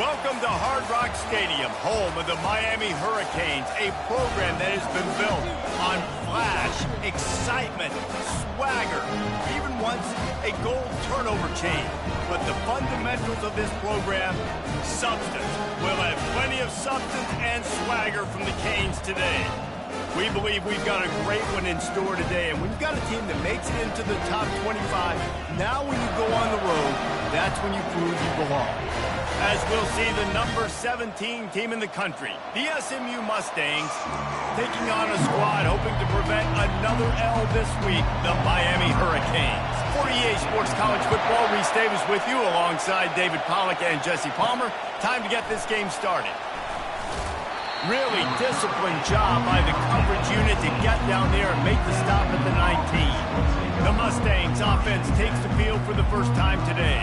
Welcome to Hard Rock Stadium, home of the Miami Hurricanes, a program that has been built on flash, excitement, swagger, even once a goal turnover chain. But the fundamentals of this program, substance. We'll have plenty of substance and swagger from the Canes today. We believe we've got a great one in store today, and we've got a team that makes it into the top 25. Now when you go on the road, that's when you prove you belong. As we'll see the number 17 team in the country, the SMU Mustangs, taking on a squad hoping to prevent another L this week, the Miami Hurricanes. For EA Sports College Football, Reese Davis with you alongside David Pollack and Jesse Palmer. Time to get this game started. Really disciplined job by the coverage unit to get down there and make the stop at the 19. The Mustangs offense takes the field for the first time today.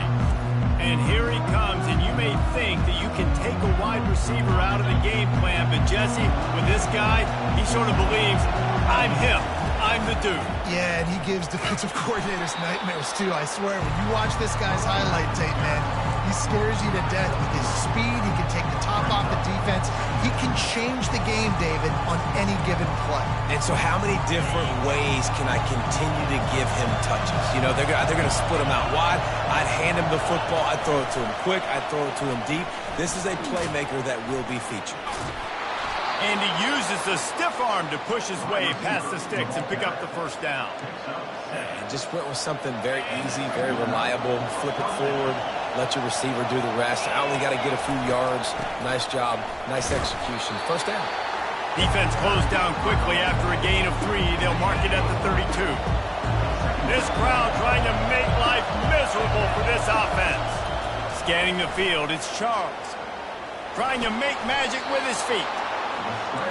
And here he comes, and you may think that you can take a wide receiver out of the game plan, but Jesse, with this guy, he sort of believes, I'm him, I'm the dude. Yeah, and he gives defensive coordinators nightmares, too. I swear, when you watch this guy's highlight tape, man, he scares you to death with his speed. He can take the top off the defense. He can change the game, David, on any given play. And so how many different ways can I continue to give him touches? You know, they're going to split him out wide. I'd hand him the football. I'd throw it to him quick. I'd throw it to him deep. This is a playmaker that will be featured. And he uses the stiff arm to push his way past the sticks and pick up the first down. And just went with something very easy, very reliable. Flip it forward. Let your receiver do the rest. I only got to get a few yards. Nice job. Nice execution. First down. Defense closed down quickly after a gain of 3. They'll mark it at the 32. This crowd trying to make life miserable for this offense. Scanning the field, it's Charles. Trying to make magic with his feet.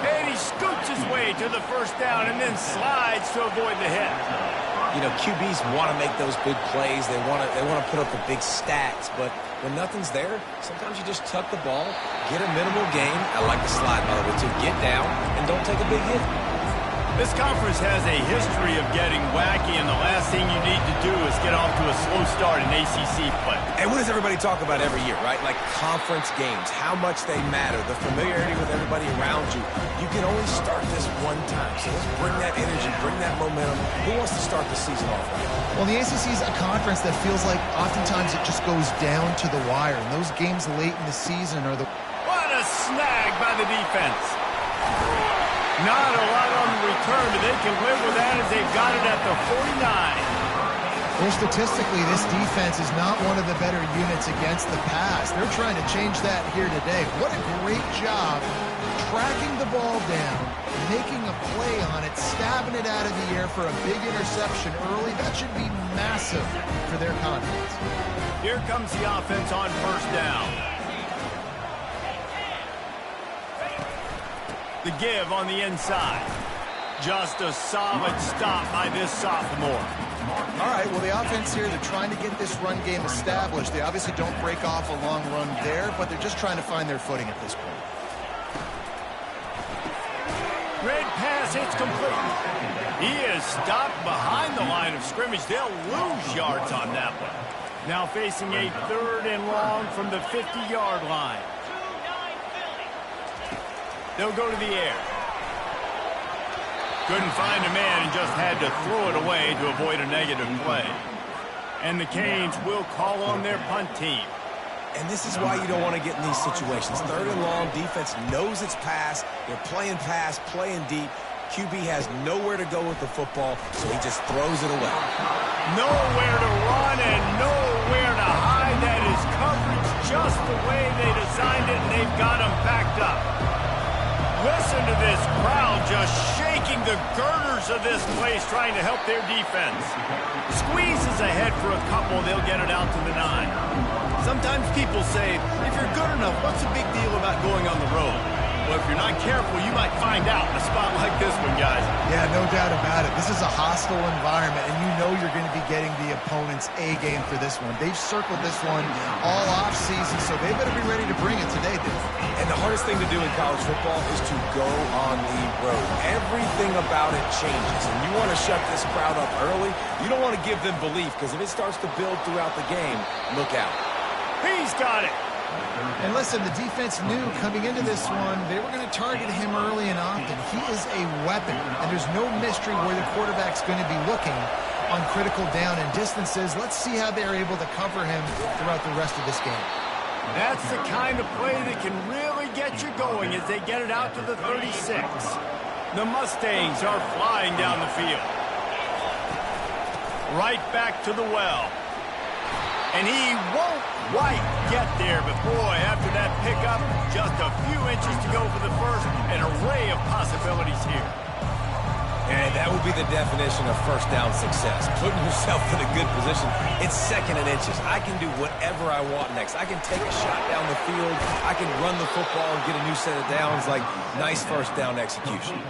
And he scoots his way to the first down and then slides to avoid the hit. You know, QBs want to make those big plays. They want to put up the big stats. But when nothing's there, sometimes you just tuck the ball, get a minimal gain. I like the slide, by the way, to get down and don't take a big hit. This conference has a history of getting wacky, and the last thing you need to do is get off to a slow start in ACC play. And what does everybody talk about every year, right? Like conference games, how much they matter, the familiarity with everybody around you. You can only start this one time. So let's bring that energy, bring that momentum. Who wants to start the season off with? Well, the ACC is a conference that feels like oftentimes it just goes down to the wire. And those games late in the season are the... What a snag by the defense. Not a lot on the return, but they can live with that as they've got it at the 49. Well, statistically, this defense is not one of the better units against the pass. They're trying to change that here today. What a great job tracking the ball down, making a play on it, stabbing it out of the air for a big interception early. That should be massive for their confidence. Here comes the offense on first down. The give on the inside. Just a solid stop by this sophomore. All right, well, the offense here, they're trying to get this run game established. They obviously don't break off a long run there, but they're just trying to find their footing at this point. Red pass hits complete. He is stopped behind the line of scrimmage. They'll lose yards on that one. Now facing a 3rd and long from the 50-yard line. They'll go to the air. Couldn't find a man and just had to throw it away to avoid a negative play. And the Canes will call on their punt team. And this is why you don't want to get in these situations. 3rd and long, defense knows it's pass. They're playing pass, playing deep. QB has nowhere to go with the football, so he just throws it away. Nowhere to run and nowhere to hide. That is coverage just the way they designed it, and they've got him backed up. Listen to this crowd just shaking the girders of this place trying to help their defense. Squeezes ahead for a couple, they'll get it out to the 9. Sometimes people say, if you're good enough, what's the big deal about going on the road? Well, if you're not careful, you might find out in a spot like this one, guys. Yeah, no doubt about it. This is a hostile environment, and you know you're going to be getting the opponent's A game for this one. They've circled this one all offseason, so they better be ready to bring it today, dude. And the hardest thing to do in college football is to go on the road. Everything about it changes, and you want to shut this crowd up early. You don't want to give them belief, because if it starts to build throughout the game, look out. He's got it. And listen, the defense knew coming into this one, they were going to target him early and often. He is a weapon, and there's no mystery where the quarterback's going to be looking on critical down and distances. Let's see how they're able to cover him throughout the rest of this game. That's the kind of play that can really get you going as they get it out to the 36. The Mustangs are flying down the field. Right back to the well. And he won't quite get there, but boy, after that pickup, just a few inches to go for the first. An array of possibilities here. And that would be the definition of first down success. Putting yourself in a good position. It's second and inches. I can do whatever I want next. I can take a shot down the field. I can run the football and get a new set of downs. Like, nice first down execution.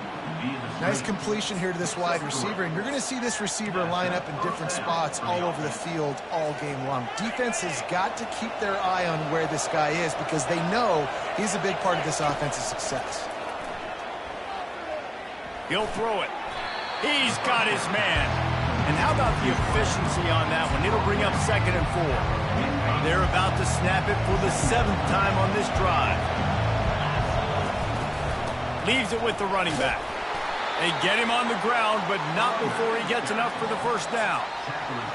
Nice completion here to this wide receiver, and you're going to see this receiver line up in different spots all over the field all game long. Defense has got to keep their eye on where this guy is because they know he's a big part of this offensive success. He'll throw it. He's got his man. And how about the efficiency on that one? It'll bring up 2nd and 4. They're about to snap it for the 7th time on this drive. Leaves it with the running back. They get him on the ground, but not before he gets enough for the first down.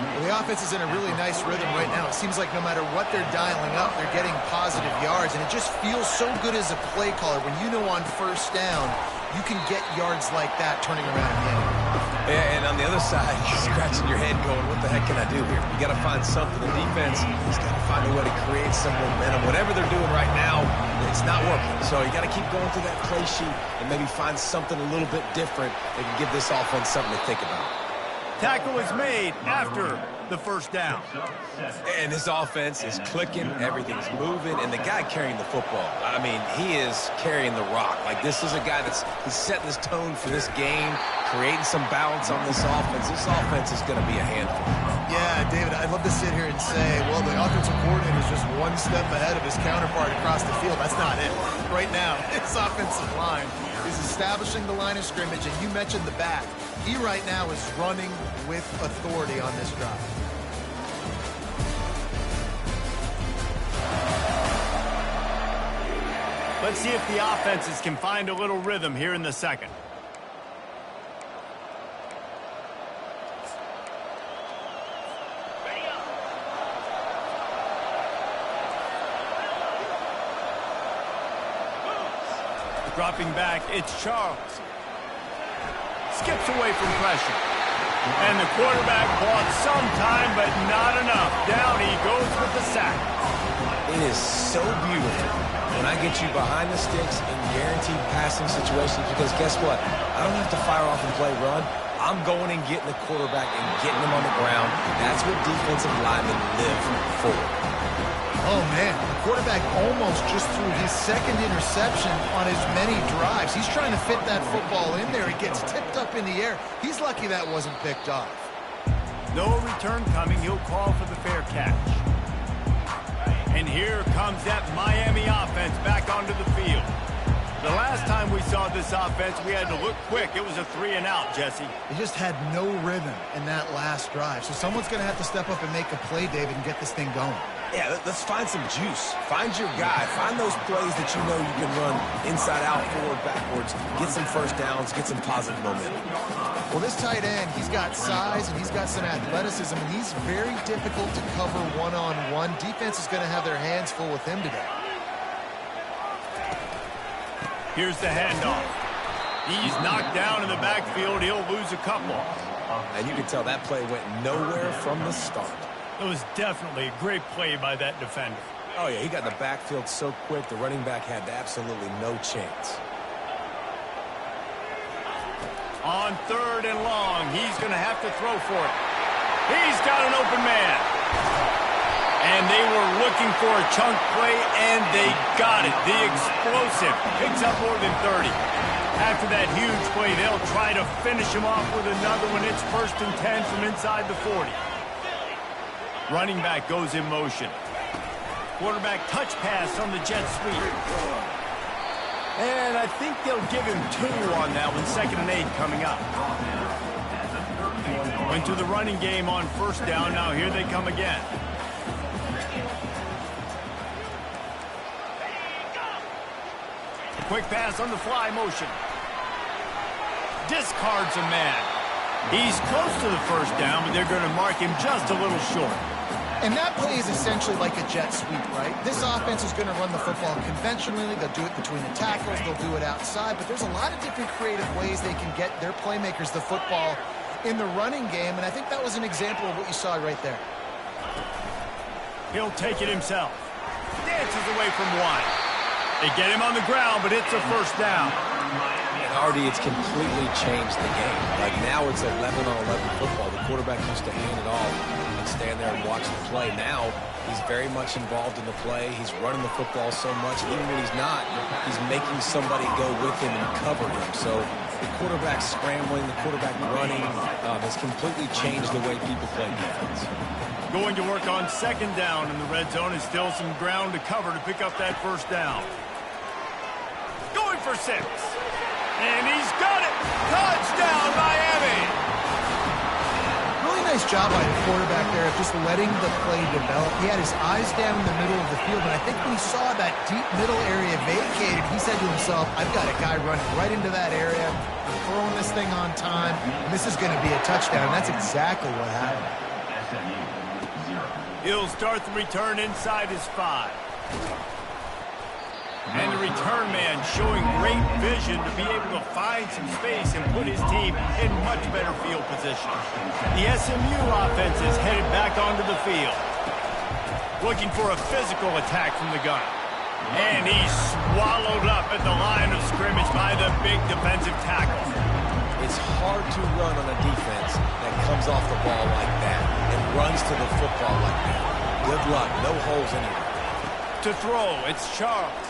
Well, the offense is in a really nice rhythm right now. It seems like no matter what they're dialing up, they're getting positive yards, and it just feels so good as a play caller when you know on first down you can get yards like that turning around in the end. Yeah, and on the other side, you're scratching your head going, what the heck can I do here? You got to find something. The defense has got to find a way to create some momentum. Whatever they're doing right now, it's not working. So you got to keep going through that play sheet and maybe find something a little bit different that can give this offense something to think about. Tackle is made after the first down. And this offense is clicking, everything's moving, and the guy carrying the football, I mean, he is carrying the rock. Like, this is a guy he's setting this tone for this game, creating some balance on this offense. This offense is going to be a handful. Yeah, David, I'd love to sit here and say, well, the offensive coordinator is just one step ahead of his counterpart across the field. That's not it. Right now, his offensive line is establishing the line of scrimmage, and you mentioned the back. He right now is running with authority on this drive. Let's see if the offenses can find a little rhythm here in the second. Dropping back, it's Charles. Skips away from pressure. And the quarterback bought some time, but not enough. Down he goes with the sack. It is so beautiful when I get you behind the sticks in guaranteed passing situations because guess what? I don't have to fire off and play run. I'm going and getting the quarterback and getting him on the ground. That's what defensive linemen live for. Oh, man, the quarterback almost just threw his second interception on as many drives. He's trying to fit that football in there. It gets tipped up in the air. He's lucky that wasn't picked off. No return coming. He'll call for the fair catch. And here comes that Miami offense back onto the field. The last time we saw this offense, we had to look quick. It was a 3-and-out, Jesse. They just had no rhythm in that last drive. So someone's going to have to step up and make a play, David, and get this thing going. Yeah, let's find some juice. Find your guy. Find those plays that you know you can run inside out, forward, backwards. Get some first downs. Get some positive momentum. Well, this tight end, he's got size and he's got some athleticism, and he's very difficult to cover one-on-one. Defense is going to have their hands full with him today. Here's the handoff. He's knocked down in the backfield. He'll lose a couple. And you can tell that play went nowhere from the start. It was definitely a great play by that defender. Oh, yeah, he got in the backfield so quick, the running back had absolutely no chance. On 3rd and long, he's going to have to throw for it. He's got an open man. And they were looking for a chunk play, and they got it. The explosive picks up more than 30. After that huge play, they'll try to finish him off with another one. It's 1st and 10 from inside the 40. Running back goes in motion. Quarterback touch pass on the jet sweep. And I think they'll give him 2 on that one. 2nd and 8 coming up. Went to the running game on 1st down. Now here they come again. quick pass on the fly motion. Discards a man. He's close to the first down, but they're going to mark him just a little short. And that play is essentially like a jet sweep, right? This offense is going to run the football conventionally. They'll do it between the tackles. They'll do it outside. But there's a lot of different creative ways they can get their playmakers the football in the running game. And I think that was an example of what you saw right there. He'll take it himself. Dances away from one. They get him on the ground, but it's a first down. And Artie, it's completely changed the game. Like now it's 11-on-11 football. The quarterback used to hand it off and stand there and watch the play. Now he's very much involved in the play. He's running the football so much. Even when he's not, he's making somebody go with him and cover him. So the quarterback scrambling, the quarterback running has completely changed the way people play defense. Going to work on second down in the red zone is still some ground to cover to pick up that first down. Going for 6. And he's got it. Touchdown, Miami. Really nice job by the quarterback there of just letting the play develop. He had his eyes down in the middle of the field, and I think when he saw that deep middle area vacated, he said to himself, I've got a guy running right into that area. I'm throwing this thing on time, and this is going to be a touchdown. And that's exactly what happened. He'll start the return inside his 5. And the return man showing great vision to be able to find some space and put his team in much better field position. The SMU offense is headed back onto the field. Looking for a physical attack from the gun. And he's swallowed up at the line of scrimmage by the big defensive tackle. It's hard to run on a defense that comes off the ball like that and runs to the football like that. Good luck. No holes anywhere. To throw, it's Charles.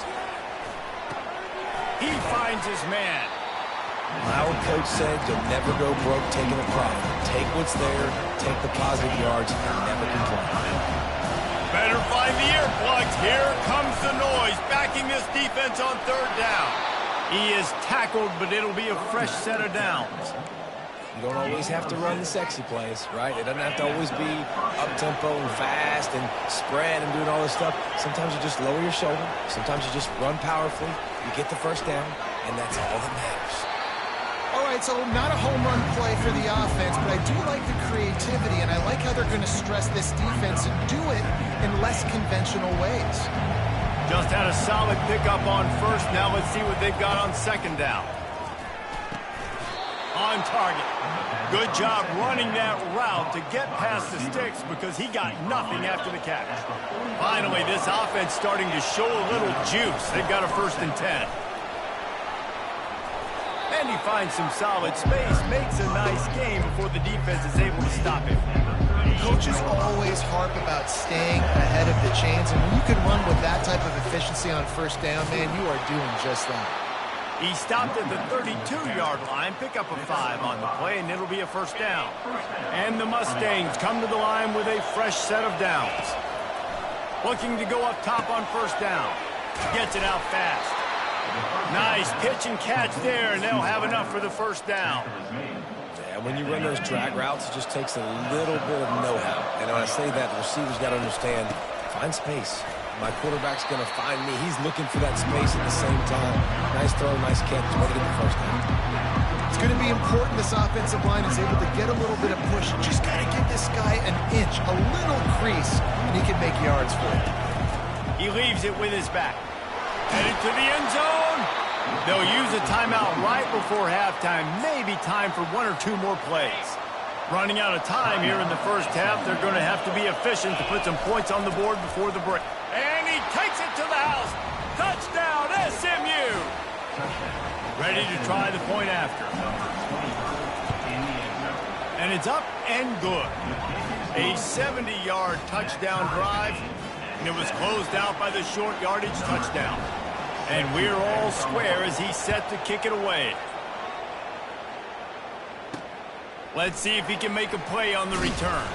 He finds his man. Our coach said you'll never go broke taking a profit. Take what's there, take the positive yards, and never complain. Better find the earplugs. Here comes the noise, backing this defense on third down. He is tackled, but it'll be a fresh set of downs. You don't always have to run the sexy plays, right? It doesn't have to always be up-tempo and fast and spread and doing all this stuff. Sometimes you just lower your shoulder. Sometimes you just run powerfully. You get the first down, and that's all that matters. All right, so not a home run play for the offense, but I do like the creativity, and I like how they're going to stress this defense and do it in less conventional ways. Just had a solid pickup on first. Now let's see what they've got on second down. On target. Good job running that route to get past the sticks because he got nothing after the catch. Finally, this offense starting to show a little juice. They've got a 1st and 10. And he finds some solid space, makes a nice game before the defense is able to stop him. Coaches always harp about staying ahead of the chains, and when you can run with that type of efficiency on first down, man, you are doing just that. He stopped at the 32-yard line, pick up a 5 on the play, and it'll be a first down. And the Mustangs come to the line with a fresh set of downs. Looking to go up top on first down. Gets it out fast. Nice pitch and catch there, and they'll have enough for the first down. Yeah, when you run those drag routes, it just takes a little bit of know-how. And when I say that, the receiver's got to understand, find space. My quarterback's going to find me. He's looking for that space at the same time. Nice throw, nice catch. Way to get the first down. It's going to be important this offensive line is able to get a little bit of push. Just got to give this guy an inch, a little crease, and he can make yards for it. He leaves it with his back. Headed to the end zone. They'll use a timeout right before halftime. Maybe time for 1 or 2 more plays. Running out of time here in the first half. They're going to have to be efficient to put some points on the board before the break. And he takes it to the house. Touchdown, SMU. Ready to try the point after. And it's up and good. A 70-yard touchdown drive. And it was closed out by the short yardage touchdown. And we're all square as he's set to kick it away. Let's see if he can make a play on the return.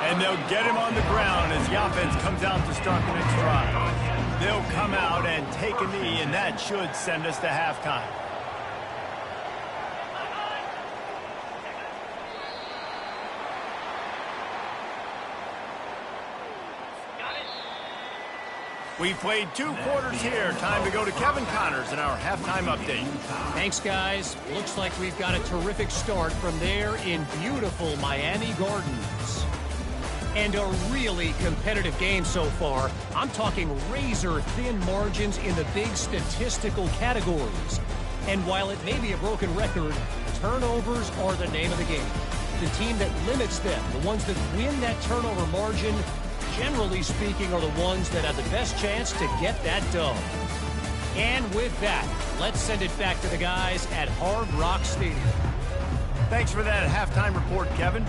And they'll get him on the ground as the offense comes out to start the next drive. They'll come out and take a knee, and that should send us to halftime. We played 2 quarters here. Time to go to Kevin Connors in our halftime update. Thanks, guys. Looks like we've got a terrific start from there in beautiful Miami Gardens. And a really competitive game so far. I'm talking razor-thin margins in the big statistical categories. And while it may be a broken record, turnovers are the name of the game. The team that limits them, the ones that win that turnover margin, generally speaking, are the ones that have the best chance to get that dub. And with that, let's send it back to the guys at Hard Rock Stadium. Thanks for that halftime report, Kevin.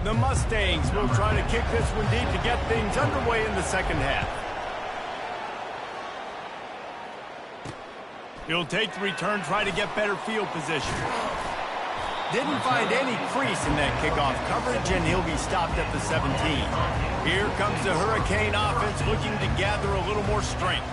The Mustangs will try to kick this one deep to get things underway in the second half. He'll take the return, try to get better field position. Didn't find any crease in that kickoff coverage, and he'll be stopped at the 17. Here comes the Hurricane offense looking to gather a little more strength.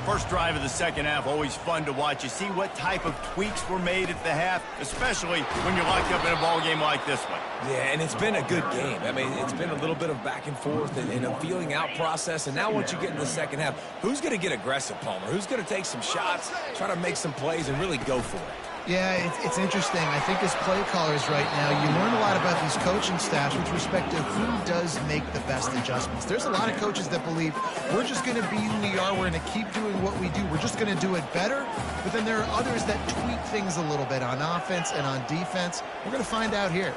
First drive of the second half, always fun to watch. You see what type of tweaks were made at the half, especially when you're locked up in a ball game like this one. Yeah, and it's been a good game. I mean, it's been a little bit of back and forth and a feeling out process. And now once you get in the second half, who's going to get aggressive, Palmer? Who's going to take some shots, try to make some plays, and really go for it? Yeah, it's interesting. I think as play callers right now, you learn a lot about these coaching staffs with respect to who does make the best adjustments. There's a lot of coaches that believe we're just going to be who we are. We're going to keep doing what we do. We're just going to do it better. But then there are others that tweak things a little bit on offense and on defense. We're going to find out here.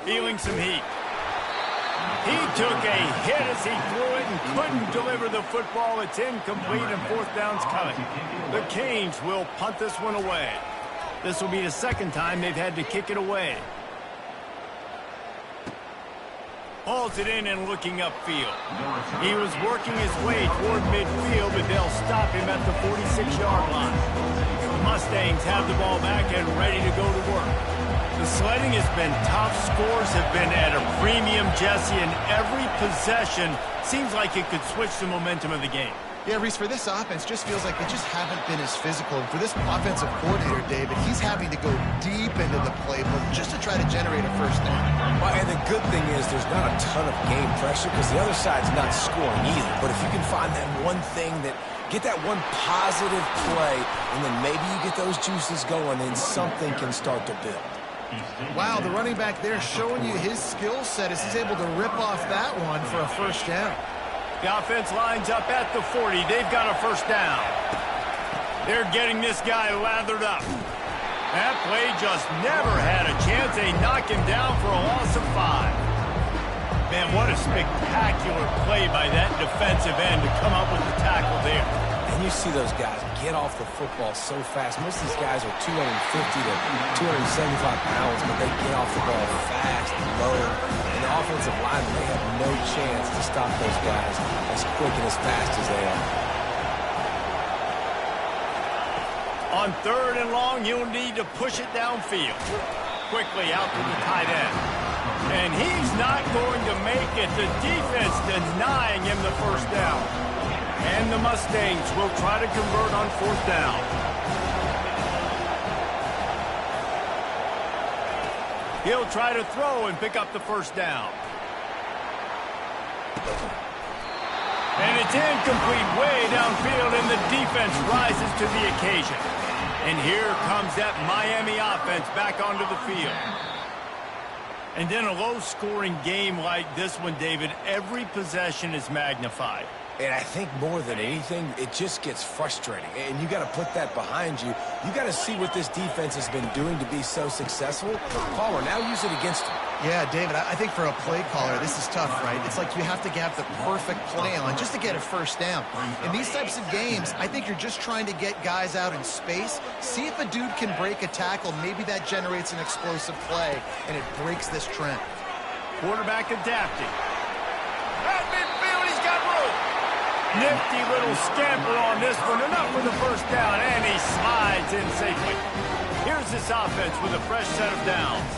Feeling some heat. He took a hit as he threw it and couldn't deliver the football. It's incomplete and fourth down's coming. The Canes will punt this one away. This will be the second time they've had to kick it away. Hauls it in and looking upfield. He was working his way toward midfield, but they'll stop him at the 46-yard line. The Mustangs have the ball back and ready to go to work. The sledding has been tough. Scores have been at a premium, Jesse, and every possession seems like it could switch the momentum of the game. Yeah, Reese, for this offense, just feels like they just haven't been as physical. And for this offensive coordinator, David, he's having to go deep into the playbook just to try to generate a first down. Well, and the good thing is there's not a ton of game pressure because the other side's not scoring either. But if you can find that one thing that get that one positive play, and then maybe you get those juices going, then something can start to build. Wow, the running back there showing you his skill set as he's able to rip off that one for a first down. The offense lines up at the 40. They've got a first down. They're getting this guy lathered up. That play just never had a chance. They knock him down for a loss of 5. Man, what a spectacular play by that defensive end to come up with the tackle there. And you see those guys get off the football so fast. Most of these guys are 250 to 275 pounds, but they get off the ball fast and low. And the offensive line, they have no chance to stop those guys as quick and as fast as they are. On third and long, you'll need to push it downfield. Quickly out to the tight end. And he's not going to make it. The defense denying him the first down. And the Mustangs will try to convert on fourth down. He'll try to throw and pick up the first down. And it's incomplete way downfield, and the defense rises to the occasion. And here comes that Miami offense back onto the field. And in a low-scoring game like this one, David, every possession is magnified. And I think more than anything, it just gets frustrating. And you got to put that behind you. You got to see what this defense has been doing to be so successful. Palmer, now use it against him. Yeah, David, I think for a play caller, this is tough, right? It's like you have to have the perfect play on just to get a first down. In these types of games, I think you're just trying to get guys out in space, see if a dude can break a tackle. Maybe that generates an explosive play, and it breaks this trend. Quarterback adapting. At midfield, he's got room. Nifty little scamper on this one. Enough for the first down, and he slides in safely. Here's this offense with a fresh set of downs.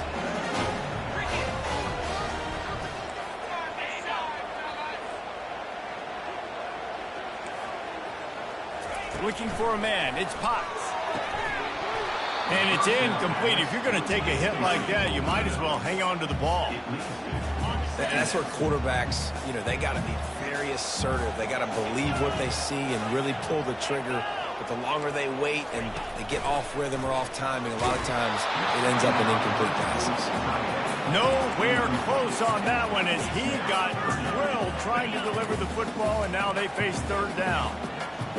Looking for a man. It's Potts. And it's incomplete. If you're going to take a hit like that, you might as well hang on to the ball. And that's where quarterbacks, they got to be very assertive. They got to believe what they see and really pull the trigger. But the longer they wait and they get off rhythm or off timing, a lot of times it ends up in incomplete passes. Nowhere close on that one as he got drilled trying to deliver the football, and now they face third down.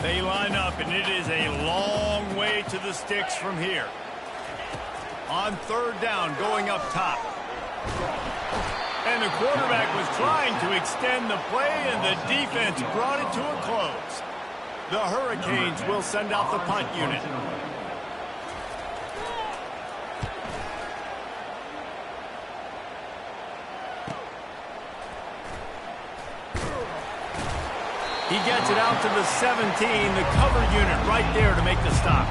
They line up, and it is a long way to the sticks from here. On third down, going up top. And the quarterback was trying to extend the play, and the defense brought it to a close. The Hurricanes will send out the punt unit. He gets it out to the 17, the cover unit right there to make the stop.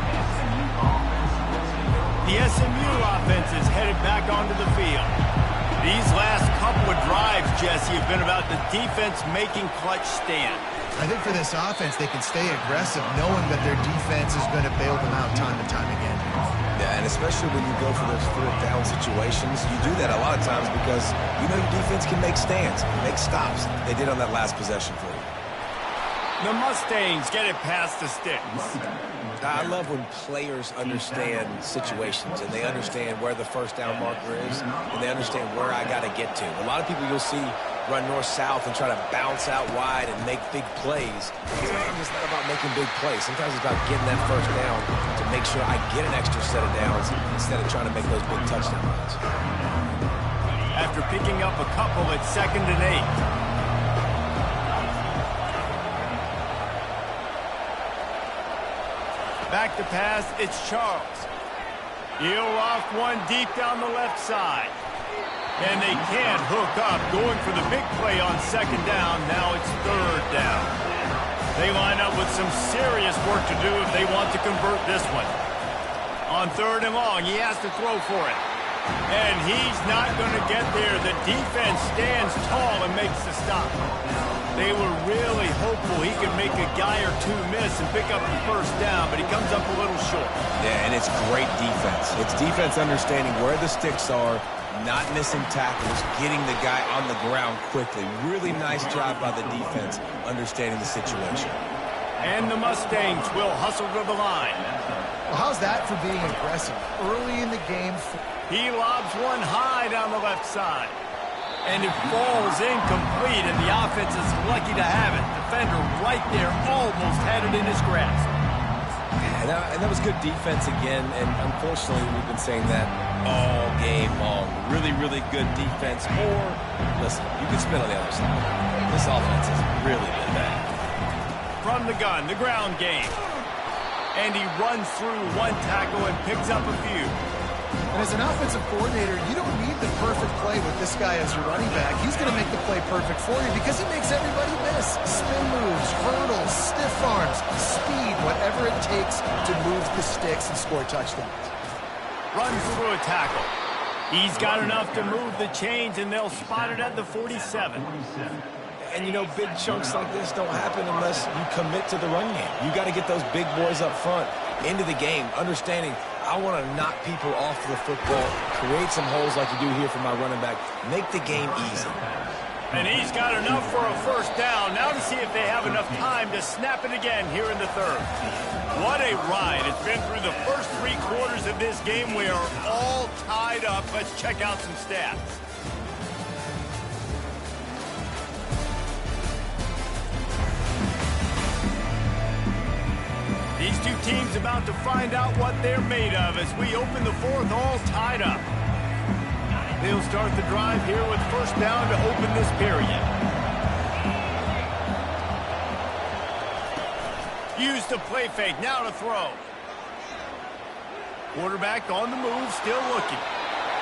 The SMU offense is headed back onto the field. These last couple of drives, Jesse, have been about the defense making clutch stand. I think for this offense, they can stay aggressive knowing that their defense is going to bail them out time and time again. Yeah, and especially when you go for those fourth down situations, you do that a lot of times because your defense can make stands, make stops. They did on that last possession for you. The Mustangs get it past the sticks. I love when players understand situations and they understand where the first down marker is and they understand where I got to get to. A lot of people you'll see run north-south and try to bounce out wide and make big plays. Sometimes it's not about making big plays. Sometimes it's about getting that first down to make sure I get an extra set of downs instead of trying to make those big touchdown runs. After picking up a couple at 2nd and 8. Back to pass, it's Charles. He'll loft one deep down the left side. And they can't hook up, going for the big play on 2nd down. Now it's 3rd down. They line up with some serious work to do if they want to convert this one. On 3rd and long, he has to throw for it. And he's not going to get there. The defense stands tall and makes the stop. They were really hopeful he could make a guy or two miss and pick up the first down, but he comes up a little short. Yeah, and it's great defense. It's defense understanding where the sticks are, not missing tackles, getting the guy on the ground quickly. Really nice job by the defense understanding the situation. And the Mustangs will hustle to the line. Well, how's that for being aggressive? Early in the game. He lobs one high down the left side. And it falls incomplete, and the offense is lucky to have it. Defender right there almost had it in his grasp. And that was good defense again, and unfortunately we've been saying that all game long. Really, really good defense. Or, listen, you can spin on the other side. This offense has really been bad. From the gun, the ground game. And he runs through one tackle and picks up a few. And as an offensive coordinator, you don't need the perfect play with this guy as your running back. He's going to make the play perfect for you because he makes everybody miss. Spin moves, hurdles, stiff arms, speed, whatever it takes to move the sticks and score touchdowns. Runs through a tackle. He's got enough to move the chains, and they'll spot it at the 47. And, big chunks like this don't happen unless you commit to the run game. You got to get those big boys up front into the game, understanding I want to knock people off the football, create some holes like you do here for my running back, make the game easy. And he's got enough for a first down. Now to see if they have enough time to snap it again here in the 3rd. What a ride. It's been through the first 3 quarters of this game. We are all tied up. Let's check out some stats. These two teams about to find out what they're made of as we open the 4th, all tied up. They'll start the drive here with first down to open this period. Use the play fake, now to throw. Quarterback on the move, still looking.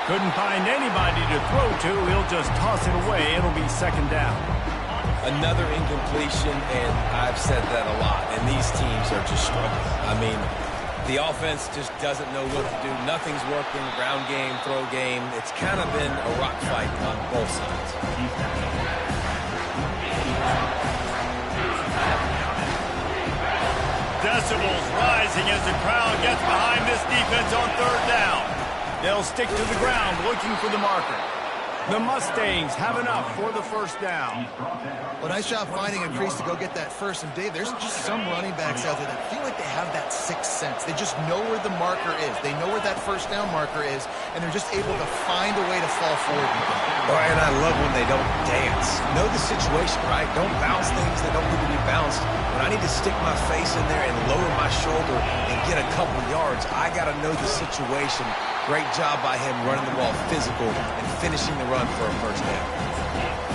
Couldn't find anybody to throw to. He'll just toss it away. It'll be 2nd down. Another incompletion, and I've said that a lot, and these teams are just struggling. I mean, the offense just doesn't know what to do. Nothing's working, ground game, throw game. It's kind of been a rock fight on both sides. Decibels rising as the crowd gets behind this defense on 3rd down. They'll stick to the ground looking for the marker. The Mustangs have enough for the first down. Well, nice job finding a crease to go get that first. And, Dave, there's just some running backs out there that feel like they have that sixth sense. They just know where the marker is. They know where that first down marker is, and they're just able to find a way to fall forward. Oh, and I love when they don't dance. Know the situation, right? Don't bounce things that don't need to be bounced. When I need to stick my face in there and lower my shoulder and get a couple yards, I got to know the situation. Great job by him running the ball physical and finishing the run for a first down.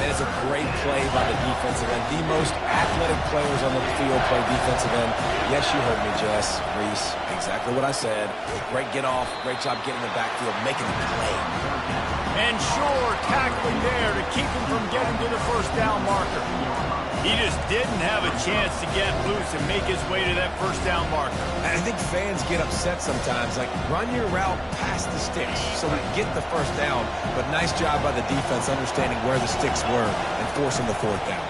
That is a great play by the defensive end. The most athletic players on the field play defensive end. Yes, you heard me, Jess, Reese. Exactly what I said. Great get off. Great job getting in the backfield, making a play. And sure, tackling there to keep him from getting to the first down marker. He just didn't have a chance to get loose and make his way to that first down marker. I think fans get upset sometimes. Like, run your route past the sticks so we get the first down. But nice job by the defense understanding where the sticks were and forcing the fourth down.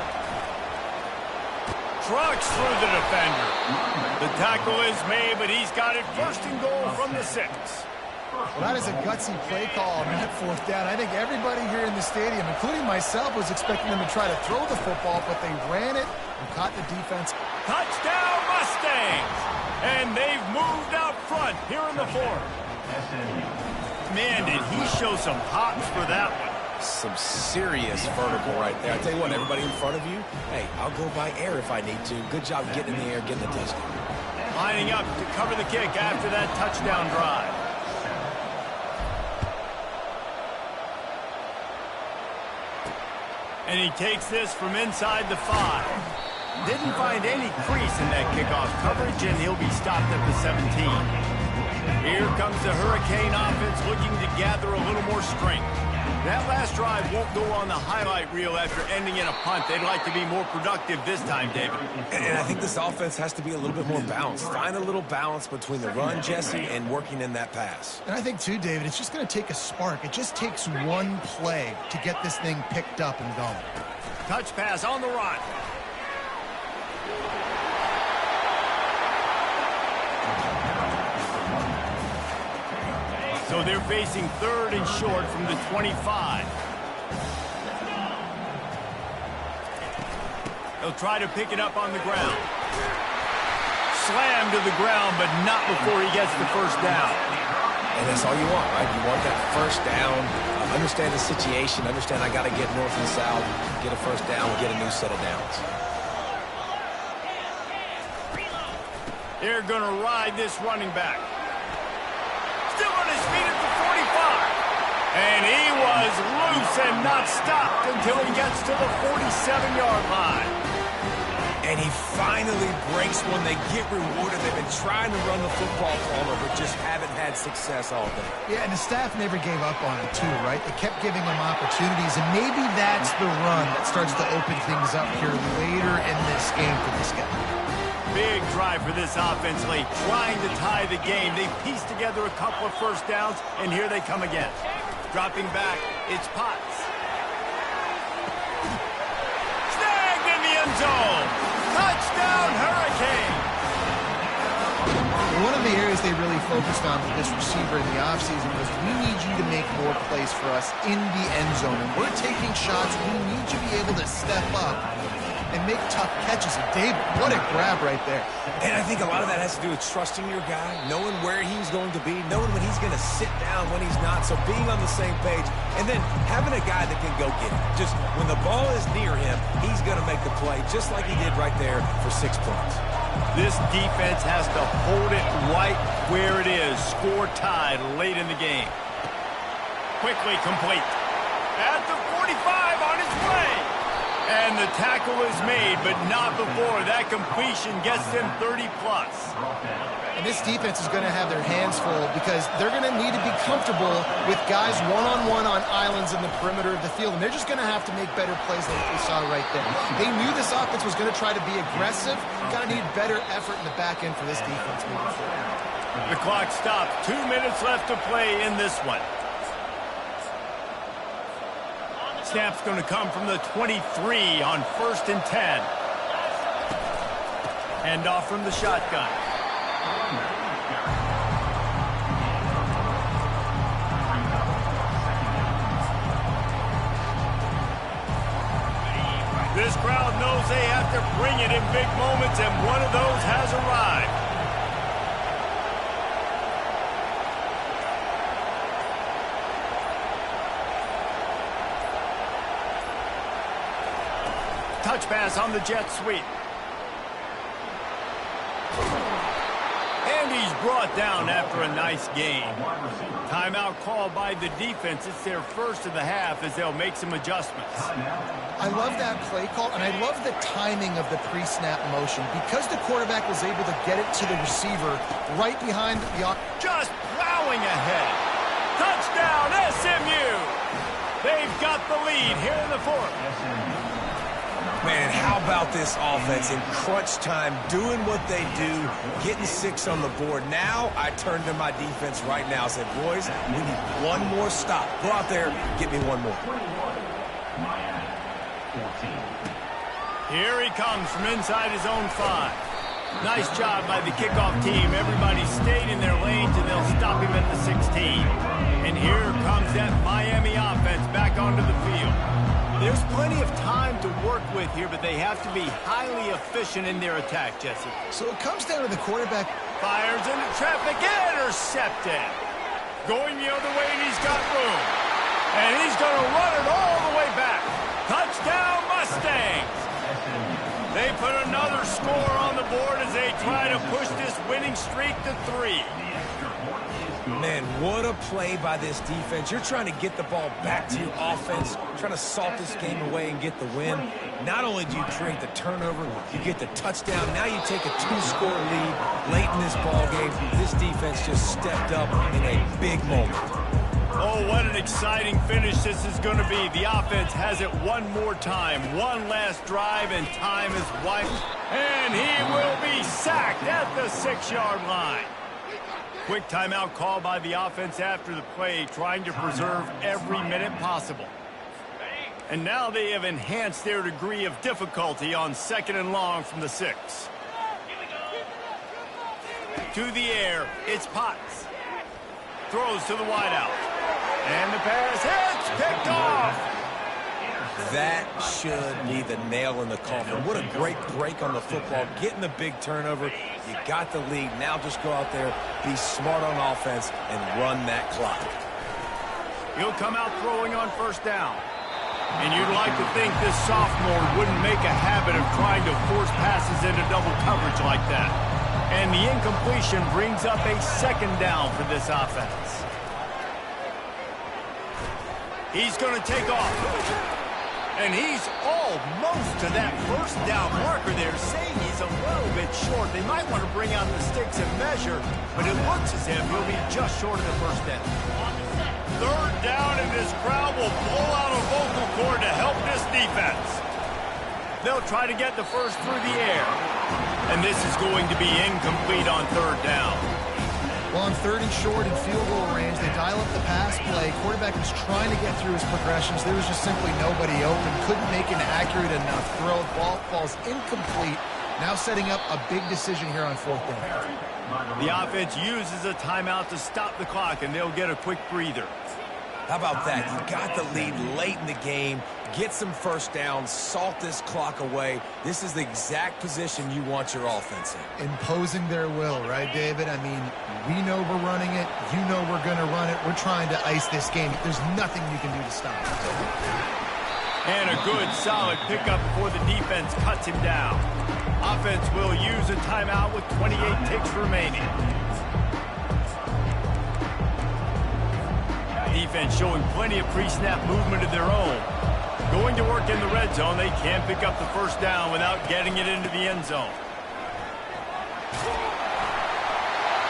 Trucks through the defender. The tackle is made, but he's got it first and goal from the 6. Well, that is a gutsy play call on that fourth down. I think everybody here in the stadium, including myself, was expecting them to try to throw the football, but they ran it and caught the defense. Touchdown, Mustangs! And they've moved out front here in the fourth. Man, did he show some hops for that one. Some serious vertical right there. I tell you what, everybody in front of you, hey, I'll go by air if I need to. Good job getting in the air, getting the touchdown. Lining up to cover the kick after that touchdown drive. And he takes this from inside the 5. Didn't find any crease in that kickoff coverage, and he'll be stopped at the 17. Here comes the Hurricane offense looking to gather a little more strength. That last drive won't go on the highlight reel after ending in a punt. They'd like to be more productive this time, David. And I think this offense has to be a little bit more balanced. Find a little balance between the run, Jesse, and working in that pass. And I think, too, David, it's just going to take a spark. It just takes one play to get this thing picked up and going. Touch pass on the run. So they're facing third and short from the 25. They'll try to pick it up on the ground. Slammed to the ground, but not before he gets the first down. And that's all you want, right? You want that first down. Understand the situation. Understand I got to get north and south, get a first down, get a new set of downs. They're going to ride this running back. Still on his feet at the 45. And he was loose and not stopped until he gets to the 47-yard line. And he finally breaks one. They get rewarded. They've been trying to run the football for him, but just haven't had success all day. Yeah, and the staff never gave up on him, too, right? They kept giving him opportunities, and maybe that's the run that starts to open things up here later in this game for this guy. Big drive for this offense late, trying to tie the game. They pieced together a couple of first downs, and here they come again. Dropping back, it's Potts. Snagged in the end zone. Touchdown, Hurricane. One of the areas they really focused on with this receiver in the offseason was, we need you to make more plays for us in the end zone. And we're taking shots. We need you to be able to step up and make tough catches. And David, what a grab right there. And I think a lot of that has to do with trusting your guy, knowing where he's going to be, knowing when he's going to sit down, when he's not. So being on the same page, and then having a guy that can go get it. Just when the ball is near him, he's going to make the play, just like he did right there for 6 points. This defense has to hold it right where it is. Score tied late in the game. Quickly complete. At the 45 on his way. And the tackle is made, but not before that completion gets them 30-plus. And this defense is going to have their hands full because they're going to need to be comfortable with guys one-on-one on islands in the perimeter of the field. And they're just going to have to make better plays like we saw right there. They knew this offense was going to try to be aggressive. Going to need better effort in the back end for this defense moving forward. The clock stops. 2 minutes left to play in this one. Snap's going to come from the 23 on 1st and 10. Hand off from the shotgun. crowd knows they have to bring it in big moments, and one of those has arrived. Touch pass on the jet sweep. And he's brought down after a nice gain. Timeout called by the defense. It's their first of the half as they'll make some adjustments. I love that play call, and I love the timing of the pre-snap motion. Because the quarterback was able to get it to the receiver right behind the... Just plowing ahead. Touchdown, SMU! They've got the lead here in the fourth. Man, how about this offense in crunch time, doing what they do, getting 6 on the board. Now I turn to my defense right now and said, boys, we need one more stop. Go out there, get me one more. Here he comes from inside his own 5. Nice job by the kickoff team. Everybody stayed in their lanes, and they'll stop him at the 16. And here comes that Miami offense back onto the field. There's plenty of time to work with here, but they have to be highly efficient in their attack, Jesse. So it comes down to the quarterback. Fires into traffic, intercepted. Going the other way, and he's got room. And he's going to run it all the way back. Touchdown, Mustangs. They put another score on the board as they try to push this winning streak to 3. Man, what a play by this defense. You're trying to get the ball back to your offense, trying to salt this game away and get the win. Not only do you create the turnover, you get the touchdown. Now you take a 2-score lead late in this ball game. This defense just stepped up in a big moment. Oh, what an exciting finish this is going to be. The offense has it one more time. One last drive, and time is wiped. And he will be sacked at the 6-yard line. Quick timeout call by the offense after the play, trying to preserve every minute possible. And now they have enhanced their degree of difficulty on 2nd and long from the 6. To the air, it's Potts. Throws to the wideout. And the pass hits, picked off. That should be the nail in the coffin. What a great break on the football. Getting the big turnover. You got the lead. Now just go out there, be smart on offense, and run that clock. He'll come out throwing on 1st down. And you'd like to think this sophomore wouldn't make a habit of trying to force passes into double coverage like that. And the incompletion brings up a 2nd down for this offense. He's going to take off. And he's almost to that 1st down marker there, saying he's a little bit short. They might want to bring out the sticks and measure, but it looks as if he'll be just short of the 1st down. 3rd down, and this crowd will blow out a vocal cord to help this defense. They'll try to get the first through the air. And this is going to be incomplete on 3rd down. Well, on 3rd and short in field goal range, they dial up the pass play. Quarterback was trying to get through his progressions. There was just simply nobody open. Couldn't make an accurate enough throw. Ball falls incomplete. Now setting up a big decision here on 4th down. The offense uses a timeout to stop the clock, and they'll get a quick breather. How about that? You got the lead late in the game. Get some 1st downs. Salt this clock away. This is the exact position you want your offense in. Imposing their will, right, David? I mean, we know we're running it. You know we're going to run it. We're trying to ice this game. There's nothing you can do to stop it. And a good, solid pickup before the defense cuts him down. Offense will use a timeout with 28 ticks remaining. Defense showing plenty of pre-snap movement of their own. Going to work in the red zone, they can't pick up the 1st down without getting it into the end zone.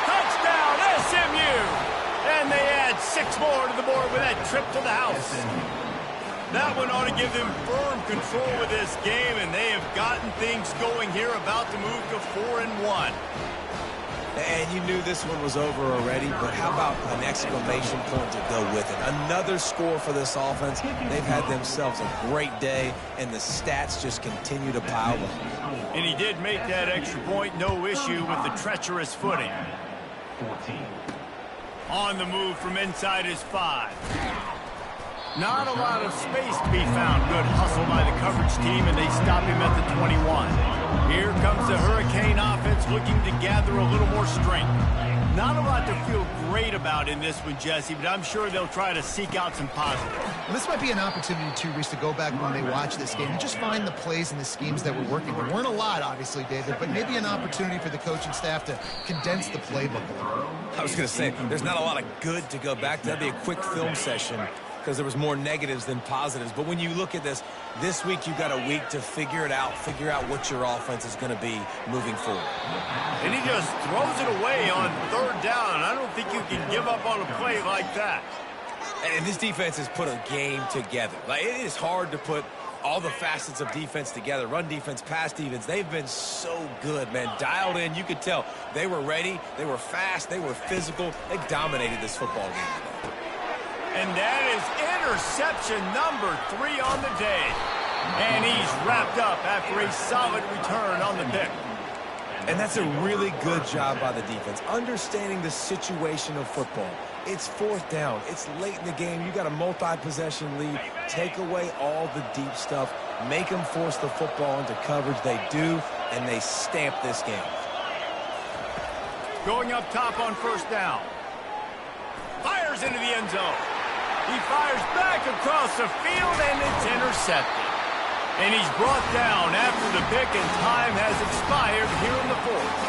Touchdown, SMU! And they add 6 more to the board with that trip to the house. That one ought to give them firm control of this game, and they have gotten things going here, about to move to 4-1. And you knew this one was over already, but how about an exclamation point to go with it? Another score for this offense. They've had themselves a great day, and the stats just continue to pile up. And he did make that extra point, no issue with the treacherous footing. On the move from inside his 5. Not a lot of space to be found. Good hustle by the coverage team, and they stop him at the 21. Here comes the Hurricane offense looking to gather a little more strength. Not a lot to feel great about in this one, Jesse, but I'm sure they'll try to seek out some positives. Well, this might be an opportunity, too, Reese, to go back when they watch this game and just find the plays and the schemes that were working. There weren't a lot, obviously, David, but maybe an opportunity for the coaching staff to condense the playbook a little. I was going to say, there's not a lot of good to go back to. That'd be a quick film session because there was more negatives than positives. But when you look at this week you got a week to figure it out, figure out what your offense is going to be moving forward. And he just throws it away on third down. I don't think you can give up on a play like that. And this defense has put a game together. Like, it is hard to put all the facets of defense together. Run defense, pass defense. They've been so good, man. Dialed in. You could tell they were ready. They were fast. They were physical. They dominated this football game today. And that is interception number 3 on the day. And he's wrapped up after a solid return on the pick. And that's a really good job by the defense, understanding the situation of football. It's fourth down. It's late in the game. You got a multi-possession lead. Take away all the deep stuff. Make them force the football into coverage. They do, and they stamp this game. Going up top on first down. Fires into the end zone. He fires back across the field, and it's intercepted. And he's brought down after the pick, and time has expired here in the fourth.